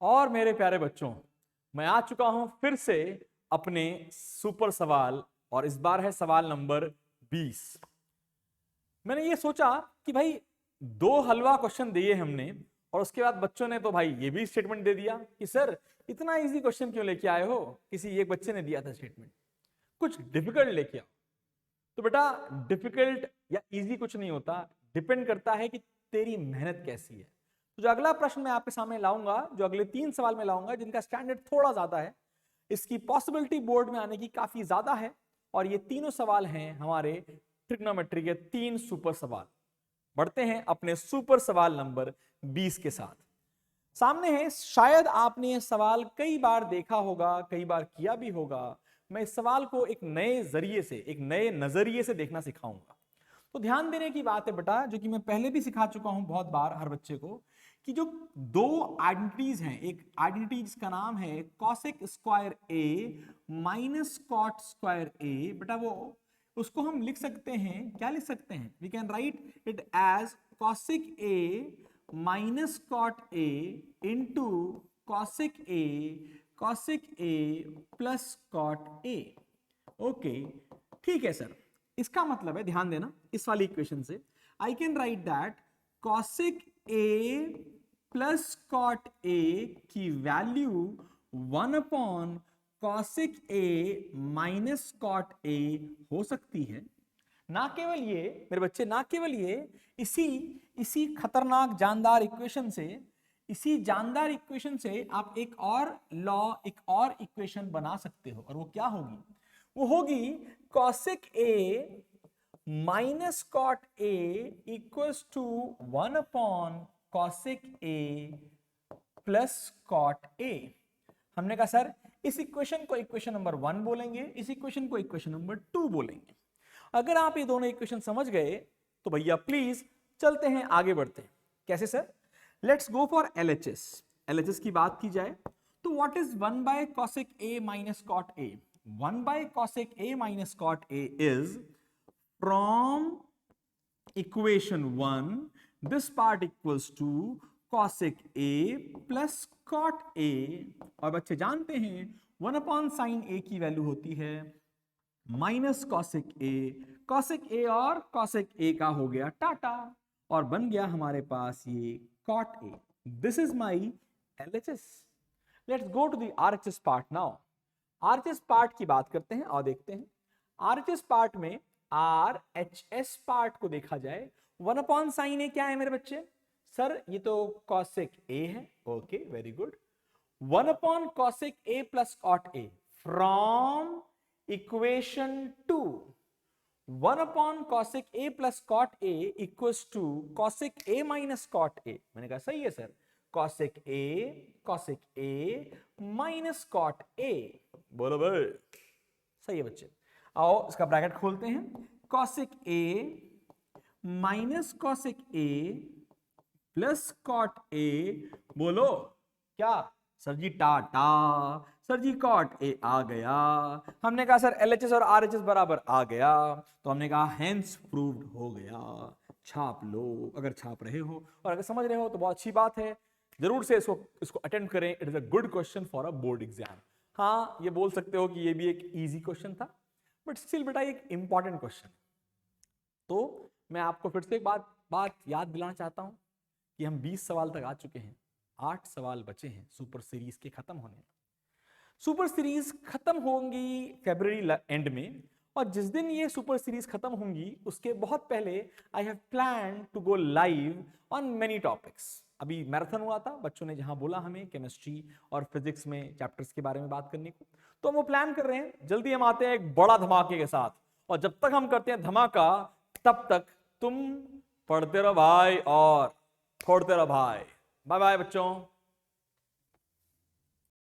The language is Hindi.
और मेरे प्यारे बच्चों, मैं आ चुका हूं फिर से अपने सुपर सवाल, और इस बार है सवाल नंबर 20। मैंने ये सोचा कि भाई 2 हलवा क्वेश्चन दिए हमने, और उसके बाद बच्चों ने तो भाई ये भी स्टेटमेंट दे दिया कि सर इतना इजी क्वेश्चन क्यों लेके आए हो। किसी एक बच्चे ने दिया था स्टेटमेंट, कुछ डिफिकल्ट लेके आओ। तो बेटा डिफिकल्ट या इजी कुछ नहीं होता, डिपेंड करता है कि तेरी मेहनत कैसी है। तो जो अगला प्रश्न मैं आपके सामने लाऊंगा, जो अगले 3 सवाल में लाऊंगा, जिनका स्टैंडर्ड थोड़ा ज्यादा है, इसकी पॉसिबिलिटी बोर्ड में आने की काफी ज्यादा है, और ये तीनों सवाल हैं हमारे ट्रिग्नोमेट्री के 3 सुपर सवाल। बढ़ते हैं अपने सुपर सवाल नंबर 20 के साथ। सामने है, शायद आपने ये सवाल कई बार देखा होगा, कई बार किया भी होगा। मैं इस सवाल को एक नए जरिए से, एक नए नजरिए से देखना सिखाऊंगा। तो ध्यान देने की बात है बेटा, जो कि मैं पहले भी सिखा चुका हूं बहुत बार हर बच्चे को, कि जो 2 आइडेंटिटीज हैं, एक आइडेंटिटी जिसका नाम है कॉसेक स्क्वायर ए माइनस कॉट स्क्वायर ए, बेटा वो उसको हम लिख सकते हैं, क्या लिख सकते हैं, we can write it as cosec A minus cot A into cosec A plus cot A. Okay, ठीक है सर। इसका मतलब है, ध्यान देना इस वाली इक्वेशन से, I can write that cosec A plus cot A की value 1 upon cosec A minus cot A हो सकती है। ना केवल ये मेरे बच्चे, ना केवल ये, इसी खतरनाक जानदार इक्वेशन से, इसी जानदार इक्वेशन से आप एक और लॉ, एक और इक्वेशन बना सकते हो, और वो क्या होगी? वो होगी cosec A minus cot A equals to 1 upon cosec A plus cot A. हमने कहा सर इस इक्वेशन को इक्वेशन नंबर 1 बोलेंगे, इस इक्वेशन को इक्वेशन नंबर 2 बोलेंगे। अगर आप ये दोनों इक्वेशन समझ गए तो भैया प्लीज चलते हैं, आगे बढ़ते हैं। कैसे sir? Let's go for LHS. LHS की बात की जाए तो what is 1 by cosec A minus cot A? 1 by cosec A minus cot A is from equation 1 this part equals to cosec a plus cot a, और बच्चे जानते हैं 1 अपॉन साइन a की वैल्यू होती है minus cosec a। cosec a और cosec a का हो गया टाटा, और बन गया हमारे पास ये cot a। This is my LHS। Let's go to the RHS part now. RHS part की बात करते हैं और देखते हैं। RHS पार्ट में RHS पार्ट को देखा जाए, 1 अपॉन साइन a क्या है मेरे बच्चे? सर ये तो cosec a है। Okay, very good. 1 upon cosec a plus cot a from equation 2। 1 upon cosec a plus cot a equals to cosec a minus cot a। मैंने कहा सही है sir, cosec a minus cot a। बोलो भाई, सही है बच्चे। आओ इसका ब्रैकेट खोलते हैं, cosec a minus cosec a plus cot A. बोलो क्या सर जी? टाटा सर जी, कॉट ए आ गया। हमने कहा सर एलएचएस और आरएचएस बराबर आ गया, तो हमने कहा हेंस प्रूव्ड हो गया। छाप लो अगर छाप रहे हो, और अगर समझ रहे हो तो बहुत अच्छी बात है। जरूर से इसको अटेम्प्ट करें, it is a good question for a board exam. हाँ, ये बोल सकते हो कि ये भी एक इजी क्वेश्चन था, बट स्टिल बेटा एक इंपॉर्टेंट क्वेश्चन। तो मैं आपको फिर से एक बात याद दिलाना चाहता हूं कि हम 20 सवाल तक आ चुके हैं, 8 सवाल बचे हैं सुपर सीरीज के खत्म होने में। सुपर सीरीज खत्म होंगी फरवरी एंड में, और जिस दिन ये सुपर सीरीज खत्म होंगी उसके बहुत पहले I have plan to go live on many topics. अभी मैराथन हुआ था, बच्चों ने जहां बोला हमें केमिस्ट्री और फिजिक्स में चैप्टर्स के बारे में बात करने को, तो हम वो प्लान कर रहे हैं। जल्दी हम आते हैं एक बड़ा धमाके के साथ, और जब तक हम करते हैं धमाका तब तक तुम पढ़ते रहो भाई और फोड़ते रहो भाई। बाय बाय बच्चों।